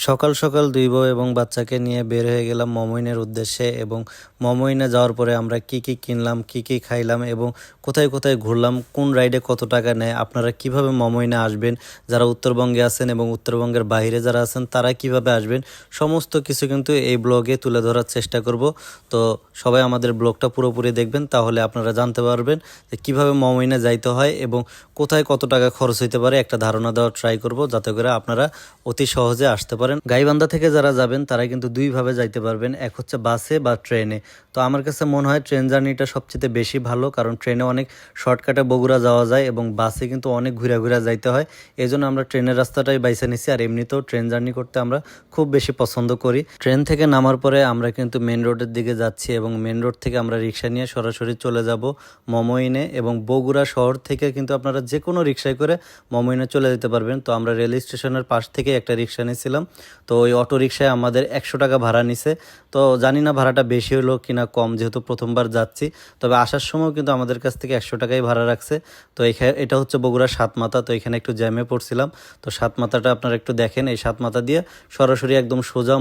সকাল সকাল দুই বউ এবং বাচ্চাকে নিয়ে বের হয়ে গেলাম মমইনের উদ্দেশ্যে। এবং মমইনে যাওয়ার পরে আমরা কি কি কিনলাম, কি কি খাইলাম এবং কোথায় কোথায় ঘুরলাম, কোন রাইডে কত টাকা নেয়, আপনারা কিভাবে মমইনে আসবেন, যারা উত্তরবঙ্গে আছেন এবং উত্তরবঙ্গের বাইরে যারা আছেন তারা কিভাবে আসবেন, সমস্ত কিছু কিন্তু এই ব্লগে তুলে ধরার চেষ্টা করব। তো সবাই আমাদের ব্লগটা পুরোপুরি দেখবেন, তাহলে আপনারা জানতে পারবেন যে কীভাবে মমইনে যাইতে হয় এবং কোথায় কত টাকা খরচ হইতে পারে একটা ধারণা দেওয়ার ট্রাই করব, যাতে করে আপনারা অতি সহজে আসতে পারেন। গাইবান্ধা থেকে যারা যাবেন তারা কিন্তু দুইভাবে যাইতে পারবেন, এক হচ্ছে বাসে বা ট্রেনে। তো আমার কাছে মনে হয় ট্রেন জার্নিটা সবচেয়ে বেশি ভালো, কারণ ট্রেনে অনেক শর্টকাটে বগুড়া যাওয়া যায় এবং বাসে কিন্তু অনেক ঘুরে ঘুরে যাইতে হয়। এই জন্য আমরা ট্রেনের রাস্তাটাই বাইছে নিছি। আর এমনিতেও ট্রেন জার্নি করতে আমরা খুব বেশি পছন্দ করি। ট্রেন থেকে নামার পরে আমরা কিন্তু মেন রোডের দিকে যাচ্ছি এবং মেন রোড থেকে আমরা রিক্সা নিয়ে সরাসরি চলে যাব মমইনে। এবং বগুড়া শহর থেকে কিন্তু আপনারা যে কোনো রিক্সায় করে মমইনে চলে যেতে পারবেন। তো আমরা রেল স্টেশনের পাশ থেকে একটা রিক্সা নিয়েছিলাম। তো ওই অটো রিক্সায় আমাদের 100 টাকা ভাড়া নিছে। তো জানি না ভাড়াটা বেশি হলো কিনা কম, যেহেতু প্রথমবার যাচ্ছি। তবে আসার সময় কিন্তু আমাদের কাছ থেকে 100 টাকাই ভাড়া রাখছে। তো এটা হচ্ছে বগুড়া সাতমাথা। তো এখানে একটু জ্যামে পড়ছিলাম। তো সাতমাথাটা আপনারা একটু দেখেন, এই সাতমাথা দিয়ে সরাসরি একদম সোজা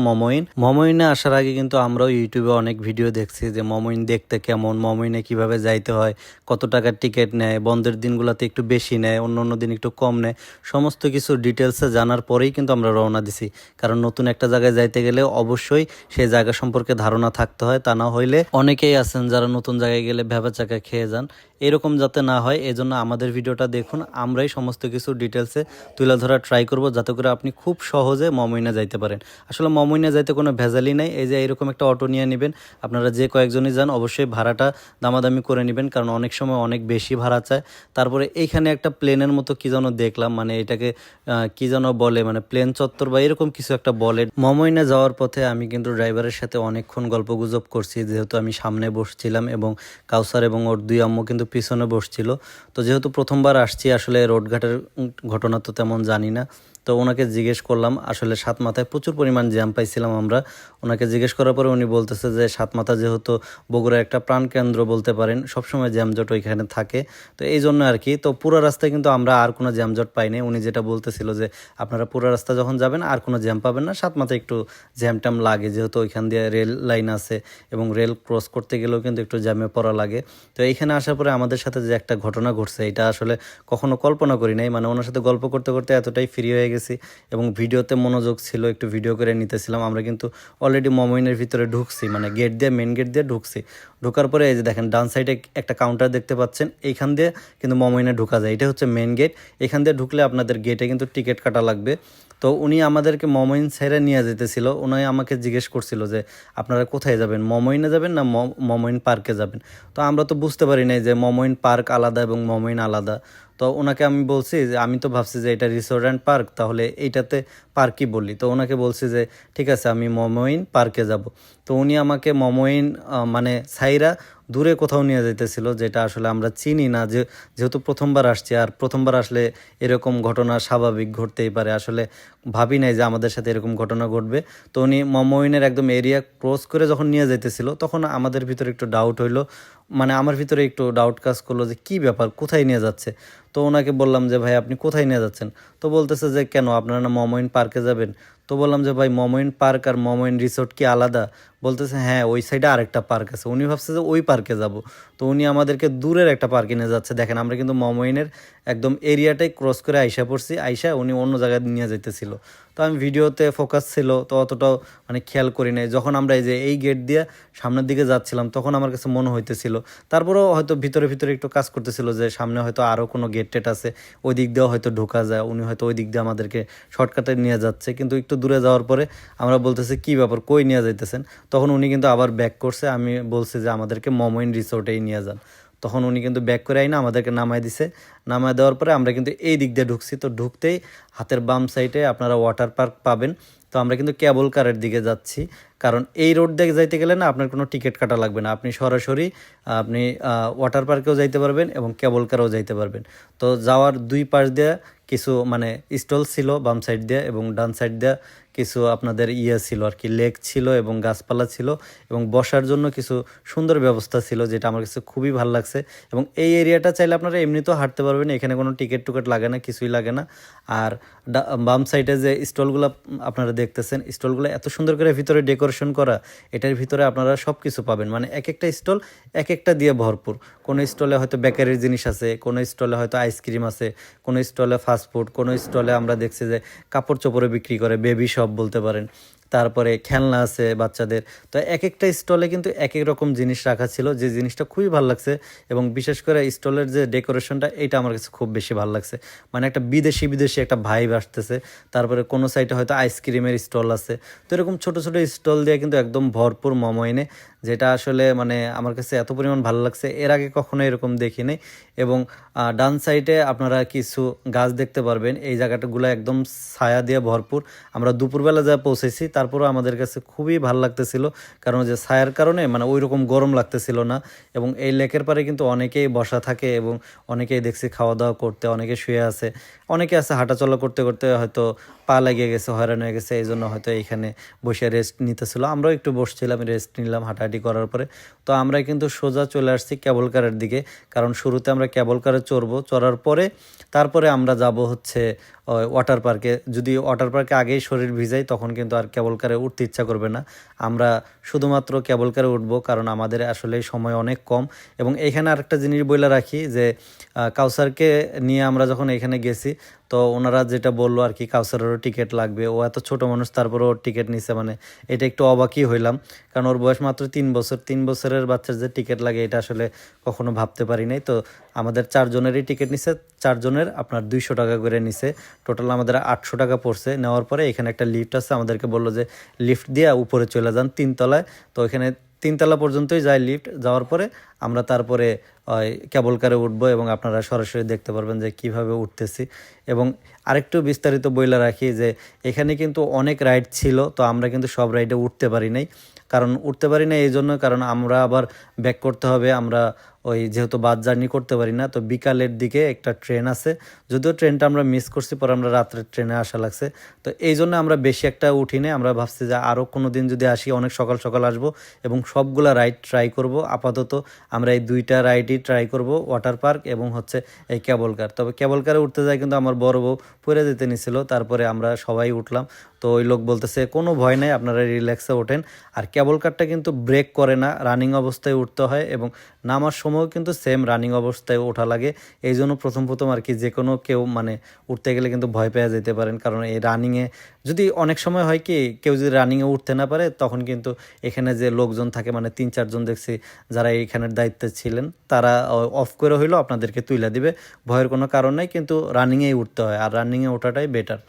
মমইনে আসার আগে কিন্তু আমরাও ইউটিউবে অনেক ভিডিও দেখছি যে মমইন দেখতে কেমন, মমইনে কিভাবে যাইতে হয়, কত টাকার টিকিট নেয়, বন্ধের দিনগুলোতে একটু বেশি নেয়, অন্য অন্য দিন একটু কম নেয়। সমস্ত কিছু ডিটেলসে জানার পরেই কিন্তু আমরা রওনা দিছি, কারণ নতুন একটা জায়গায় যাইতে গেলে অবশ্যই সেই জায়গা সম্পর্কে ধারণা থাকতে হয়। তা না হইলে অনেকেই আছেন যারা নতুন জায়গায় গেলে ভ্যাবাচাকা খেয়ে যান, এরকম যাতে না হয় এজন্য আমাদের ভিডিওটা দেখুন। আমরাই সমস্ত কিছু ডিটেলসে তুলে ধরার ট্রাই করব, যাতে করে আপনি খুব সহজে মমইনে যাইতে পারেন। আসলে মমইনে যাইতে কোনো ভেজালই নাই। এই যে এরকম একটা অটো নিয়ে নেবেন, আপনারা যে কয়েকজনই যান অবশ্যই ভাড়াটা দামাদামি করে নেবেন, কারণ অনেক সময় অনেক বেশি ভাড়া চায়। তারপরে এইখানে একটা প্লেনের মতো কি যেন দেখলাম, মানে এটাকে কি যেন বলে, মানে প্লেন চত্বর বা এরকম কিছু একটা বলে। মমইনে যাওয়ার পথে আমি কিন্তু ড্রাইভারের সাথে অনেকক্ষণ গল্প গুজব করছি, যেহেতু আমি সামনে বসছিলাম এবং কাউসার এবং ওর দুই আম্মু কিন্তু পিছনে বসছিল। তো যেহেতু প্রথমবার আসছি, আসলে রোডঘাটের ঘটনা তো তেমন জানি না। তো ওনাকে জিজ্ঞেস করলাম, আসলে সাতমাথায় প্রচুর পরিমাণ জ্যাম পাইছিলাম আমরা। ওনাকে জিজ্ঞেস করার পরে উনি বলতেছে যে সাতমাথা যেহেতু বগুড়ার একটা প্রাণকেন্দ্র বলতে পারেন, সবসময় জ্যামজট ওইখানে থাকে। তো এই জন্য আর কি। তো পুরো রাস্তায় কিন্তু আমরা আর কোনো জ্যামজট পাইনি। উনি যেটা বলতেছিল যে আপনারা পুরো রাস্তা যখন যাবেন আর কোনো জ্যাম পাবেন না, সাতমাথায় একটু জ্যাম ট্যাম লাগে, যেহেতু ওইখান দিয়ে রেল লাইন আছে এবং রেল ক্রস করতে গেলেও কিন্তু একটু জ্যামে পড়া লাগে। তো এইখানে আসার পরে আমাদের সাথে যে একটা ঘটনা ঘটছে, এটা আসলে কখনো কল্পনা করি নাই। মানে ওনার সাথে গল্প করতে করতে এতটাই ফ্রি হয়ে গেছি এবং ভিডিওতে মনোযোগ ছিল, একটু ভিডিও করে নিতেছিলাম। আমরা কিন্তু অলরেডি মমইনের ভিতরে ঢুকছি, মানে গেট দিয়ে, মেন গেট দিয়ে ঢুকছি। ঢোকার পরে এই যে দেখেন ডান সাইডে একটা কাউন্টার দেখতে পাচ্ছেন, এইখান দিয়ে কিন্তু মমইনে ঢোকা যায়। এটা হচ্ছে মেন গেট। এখান দিয়ে ঢুকলে আপনাদের গেটে কিন্তু টিকিট কাটা লাগবে। তো উনি আমাদেরকে মমইন ছেড়ে নিয়ে যেতেছিল। উনি আমাকে জিজ্ঞেস করছিল যে আপনারা কোথায় যাবেন, মমইনে যাবেন না মমইন পার্কে যাবেন। তো আমরা তো বুঝতে পারি নাই যে মমইন পার্ক আলাদা এবং মমইন আলাদা। তো ওনাকে আমি বলছি যে আমি তো ভাবছি যে এটা রিসোর্ট অ্যান্ড পার্ক, তাহলে এইটাতে পার্কই বলি। তো ওনাকে বলছি যে ঠিক আছে আমি মমইন পার্কে যাব। তো উনি আমাকে মমইন মানে সাইরা দূরে কোথাও নিয়ে যাইতেছিল, যেটা আসলে আমরা চিনি না। যেহেতু প্রথমবার আসছি, আর প্রথমবার আসলে এরকম ঘটনা স্বাভাবিক ঘটতেই পারে। আসলে ভাবি নাই যে আমাদের সাথে এরকম ঘটনা ঘটবে। তো উনি মমইনের একদম এরিয়া ক্রস করে যখন নিয়ে যাইতেছিল, তখন আমাদের ভিতরে একটু ডাউট হইলো, মানে আমার ভিতরে একটু ডাউট কাজ করলো যে কি ব্যাপার, কোথায় নিয়ে যাচ্ছে। তো ওনাকে বললাম যে ভাই আপনি কোথায় নিয়ে যাচ্ছেন। তো বলতেছে যে কেন, আপনারা না মমইন পার্কে যাবেন। তো বললাম যে ভাই মমইন পার্ক আর মমইন রিসোর্ট কি আলাদা। বলতেছে হ্যাঁ ওই সাইডে আরেকটা পার্ক আছে। উনি ভাবছে যে ওই পার্কে যাব। তো উনি আমাদেরকে দূরের একটা পার্কে নিয়ে যাচ্ছে। দেখেন আমরা কিন্তু মমইনের একদম এরিয়াটাই ক্রস করে আইসা পড়ছি, আইসা উনি অন্য জায়গায় নিয়ে যাইতেছিল। তো আমি ভিডিওতে ফোকাস ছিল, তো অতটাও মানে খেয়াল করি নাই। যখন আমরা এই যে এই গেট দিয়ে সামনের দিকে যাচ্ছিলাম, তখন আমার কাছে মনে হইতেছিল, তারপরেও হয়তো ভিতরে ভিতরে একটু কাজ করতেছিল যে সামনে হয়তো আরও কোনো গেট টেট আছে, ওই দিক দিয়েও হয়তো ঢোকা যায়। উনি হয়তো ওই দিক দিয়ে আমাদেরকে শর্টকাটে নিয়ে যাচ্ছে। কিন্তু একটু দূরে যাওয়ার পরে আমরা বলতেছি কী ব্যাপার, কই নিয়ে যাইতেছেন। তখন উনি কিন্তু আবার ব্যাক করছে। আমি বলছি যে আমাদেরকে মমইন রিসোর্টেই নিয়ে যান। তখন উনি কিন্তু ব্যাক করে আইনা আমাদেরকে নামায় দিছে। নামায় দেওয়ার পরে আমরা কিন্তু এই দিক দিয়ে ঢুকছি। তো ঢুকতেই হাতের বাম সাইডে আপনারা ওয়াটার পার্ক পাবেন। তো আমরা কিন্তু কেবল কারের দিকে যাচ্ছি, কারণ এই রোড দিয়ে যাইতে গেলে না আপনার কোনো টিকিট কাটা লাগবে না। আপনি সরাসরি আপনি ওয়াটার পার্কেও যাইতে পারবেন এবং কেবল কারেও যাইতে পারবেন। তো যাওয়ার দুই পাশ দিয়ে কিছু মানে স্টল ছিল, বাম সাইড দিয়ে এবং ডান সাইড দিয়ে কিছু আপনাদের ছিল আর কি, লেক ছিল এবং গাছপালা ছিল এবং বসার জন্য কিছু সুন্দর ব্যবস্থা ছিল, যেটা আমার কাছে খুবই ভালো লাগছে। এবং এই এরিয়াটা চাইলে আপনারা এমনিতেও হাঁটতে পারবেন, এখানে কোনো টিকিট টুকেট লাগে না, কিছুই লাগে না। আর বাম সাইডে যে স্টলগুলো আপনারা দেখতেছেন, স্টলগুলো এত সুন্দর করে ভিতরে ডেকোরেশন করা, এটার ভিতরে আপনারা সব কিছু পাবেন, মানে এক একটা স্টল এক একটা দিয়ে ভরপুর। কোনো স্টলে হয়তো বেকারির জিনিস আছে, কোনো স্টলে হয়তো আইসক্রিম আছে, কোনো স্টলে ফাস্টফুড, কোনো স্টলে আমরা দেখছি যে কাপড় চোপড়ে বিক্রি করে, বেবি শপ বলতে পারেন, তারপরে খেলনা আছে বাচ্চাদের। তো এক একটা স্টলে কিন্তু এক এক রকম জিনিস রাখা ছিল, যে জিনিসটা খুবই ভালো লাগছে। এবং বিশেষ করে স্টলের যে ডেকোরেশনটা, এটা আমার কাছে খুব বেশি ভালো লাগছে, মানে একটা বিদেশি বিদেশি একটা ভাইব আসতেছে। তারপরে কোনো সাইডে হয়তো আইসক্রিমের স্টল আছে। তো এরকম ছোট ছোট স্টল দিয়ে কিন্তু একদম ভরপুর মোমো এনে, যেটা আসলে মানে আমার কাছে এত পরিমাণ ভালো লাগছে, এর আগে কখনো এরকম দেখিনি। এবং ডান সাইডে আপনারা কিছু গাছ দেখতে পারবেন, এই জায়গাটাগুলো একদম ছায়া দিয়ে ভরপুর। আমরা দুপুরবেলা যা পৌঁছেছি, তারপরেও আমাদের কাছে খুবই ভালো লাগতেছিল, কারণ যে ছায়ার কারণে মানে ওই রকম গরম লাগতেছিল না। এবং এই লেকের পারে কিন্তু অনেকেই বসা থাকে এবং অনেকেই দেখছি খাওয়া দাওয়া করতে, অনেকে শুয়ে আছে, অনেকে আছে হাঁটাচলা করতে করতে হয়তো পা লেগে গেছে, হয়রান হয়ে গেছে, এই জন্য হয়তো এইখানে বসে রেস্ট নিতেছিল। আমরাও একটু বসছিলাম, রেস্ট নিলাম হাঁটাহাঁটি করার পরে। তো আমরা কিন্তু সোজা চলে আসছি কেবল কারের দিকে, কারণ শুরুতে আমরা কেবল কারে চড়বো, চড়ার পরে তারপরে আমরা যাব হচ্ছে ওয়াটার পার্কে। যদি ওয়াটার পার্কে আগেই শরীর ভিজাই, তখন কিন্তু আর কেবল কারে উঠতে ইচ্ছা করবে না। আমরা শুধুমাত্র কেবল কারে উঠবো, কারণ আমাদের আসলে সময় অনেক কম। এবং এইখানে আরেকটা জিনিস বলে রাখি যে কাউসারকে নিয়ে আমরা যখন এখানে গেছি, তো ওনারা যেটা বললো আর কি, কাউসারেরও টিকিট লাগবে। ও এত ছোট মানুষ, তারপরে ওর টিকিট নিছে, মানে এটা একটু অবাকই হইলাম, কারণ ওর বয়স মাত্র 3 বছর। 3 বছরের বাচ্চার যে টিকিট লাগে, এটা আসলে কখনো ভাবতে পারি নাই। তো আমাদের 4 জনেরই টিকিট নিছে, 4 জনের আপনার 200 টাকা করে নিছে। টোটাল আমাদের 800 টাকা পড়ছে। নেওয়ার পরে এখানে একটা লিফট আছে, আমাদেরকে বললো যে লিফট দিয়ে উপরে চলে যান 3 তলায়। তো এখানে 3 তলা পর্যন্তই যায় লিফট, যাওয়ার পরে আমরা তারপরে কেবল কারে উঠবো এবং আপনারা সরাসরি দেখতে পারবেন যে কিভাবে উঠতেছি। এবং আরেকটু বিস্তারিত বইলা রাখি যে এখানে কিন্তু অনেক রাইড ছিল, তো আমরা কিন্তু সব রাইডে উঠতে পারি নাই। কারণ উঠতে পারি না এই জন্য, কারণ আমরা আবার ব্যাক করতে হবে। আমরা ওই যেহেতু বাস জার্নি করতে পারি না, তো বিকালের দিকে একটা ট্রেন আছে, যদিও ট্রেনটা আমরা মিস করছি, পরে আমরা রাত্রের ট্রেনে আসা লাগছে। তো এই জন্য আমরা বেশি একটা উঠি না। আমরা ভাবছি যে আরও কোনো দিন যদি আসি, অনেক সকাল সকাল আসবো এবং সবগুলা রাইড ট্রাই করব। আপাতত আমরা এই 2টা রাইডই ট্রাই করব, ওয়াটার পার্ক এবং হচ্ছে এই কেবল কার। তবে কেবল কারে উঠতে যায় কিন্তু আমার বড় বউ পড়ে যেতে নিছিল, তারপরে আমরা সবাই উঠলাম। তো ওই লোক বলতেছে কোনো ভয় নাই, আপনারা রিল্যাক্সে ওঠেন। আর কেবল কারটা কিন্তু ব্রেক করে না, রানিং অবস্থায় উঠতে হয় এবং নামার সময়ও কিন্তু সেম রানিং অবস্থায় ওঠা লাগে। এই জন্য প্রথম প্রথম আর কি যে কোনো কেউ মানে উঠতে গেলে কিন্তু ভয় পেয়ে যেতে পারেন, কারণ এই রানিংয়ে যদি অনেক সময় হয় কি, কেউ যদি রানিংয়ে উঠতে না পারে, তখন কিন্তু এখানে যে লোকজন থাকে, মানে 3-4 জন দেখছি যারা এইখানের দায়িত্বে ছিলেন, তারা অফ করে হইলো আপনাদেরকে তুইলা দিবে। ভয়ের কোনো কারণ নাই, কিন্তু রানিংয়েই উঠতে হয়, আর রানিংয়ে ওঠাটাই বেটার।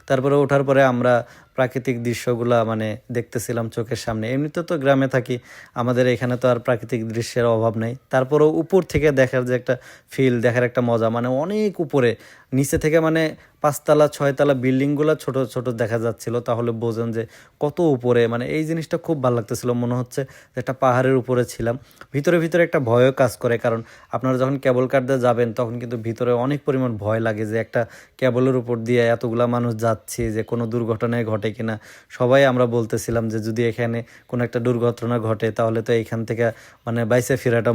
তারপরে ওঠার পরে আমরা প্রাকৃতিক দৃশ্যগুলা মানে দেখতেছিলাম চোখের সামনে। এমনিতে তো গ্রামে থাকি, আমাদের এখানে তো আর প্রাকৃতিক দৃশ্যের অভাব নেই। তারপরেও উপর থেকে দেখার যে একটা ফিল, দেখার একটা মজা, মানে অনেক উপরে, নিচে থেকে মানে 5 তলা 6 তলা বিল্ডিংগুলো ছোট ছোট দেখা যাচ্ছিল, তাহলে বোঝেন যে কত উপরে। মানে এই জিনিসটা খুব ভালো লাগতেছিল, মনে হচ্ছে যে একটা পাহাড়ের উপরে ছিলাম। ভিতরে ভিতরে একটা ভয়ও কাজ করে, কারণ আপনারা যখন কেবল কার দিয়ে যাবেন, তখন কিন্তু ভিতরে অনেক পরিমাণ ভয় লাগে যে একটা কেবলের উপর দিয়ে এতগুলা মানুষ যাচ্ছে, যে কোনো দুর্ঘটনায় ঘটে কিনা। সবাই আমরা বলতেছিলাম যে যদি এখানে কোনো একটা দুর্ঘটনা ঘটে, তাহলে তো এইখান থেকে মানে বাইসে ফেরাটা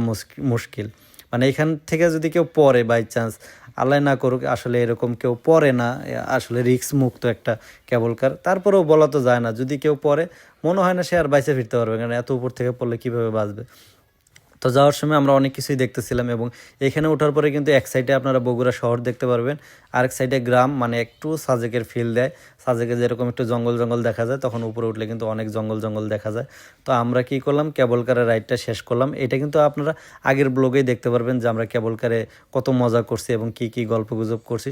মুশকিল। মানে এখান থেকে যদি কেউ পড়ে বাই চান্স, আল্লাহ না করুক, আসলে এরকম কেউ পড়ে না, আসলে রিস্ক মুক্ত একটা কেবল কার। তারপরেও বলা তো যায় না, যদি কেউ পড়ে মনে হয় না সে আর বাইসে ফিরতে পারবে, কারণ এত উপর থেকে পড়লে কীভাবে বাঁচবে। তো যাওয়ার সময় আমরা অনেক কিছুই দেখতেছিলাম। এবং এখানে ওঠার পরে কিন্তু এক সাইডে আপনারা বগুড়া শহর দেখতে পারবেন, আরেক সাইডে গ্রাম, মানে একটু সাজেকের ফিল দেয়। সাজেকে যেরকম একটু জঙ্গল জঙ্গল দেখা যায়, তখন উপরে উঠলে কিন্তু অনেক জঙ্গল জঙ্গল দেখা যায়। তো আমরা কি করলাম, কেবল কারের রাইডটা শেষ করলাম। এটা কিন্তু আপনারা আগের ব্লগেই দেখতে পারবেন যে আমরা কেবল কারে কত মজা করছি এবং কি কি গল্প গুজব করছি।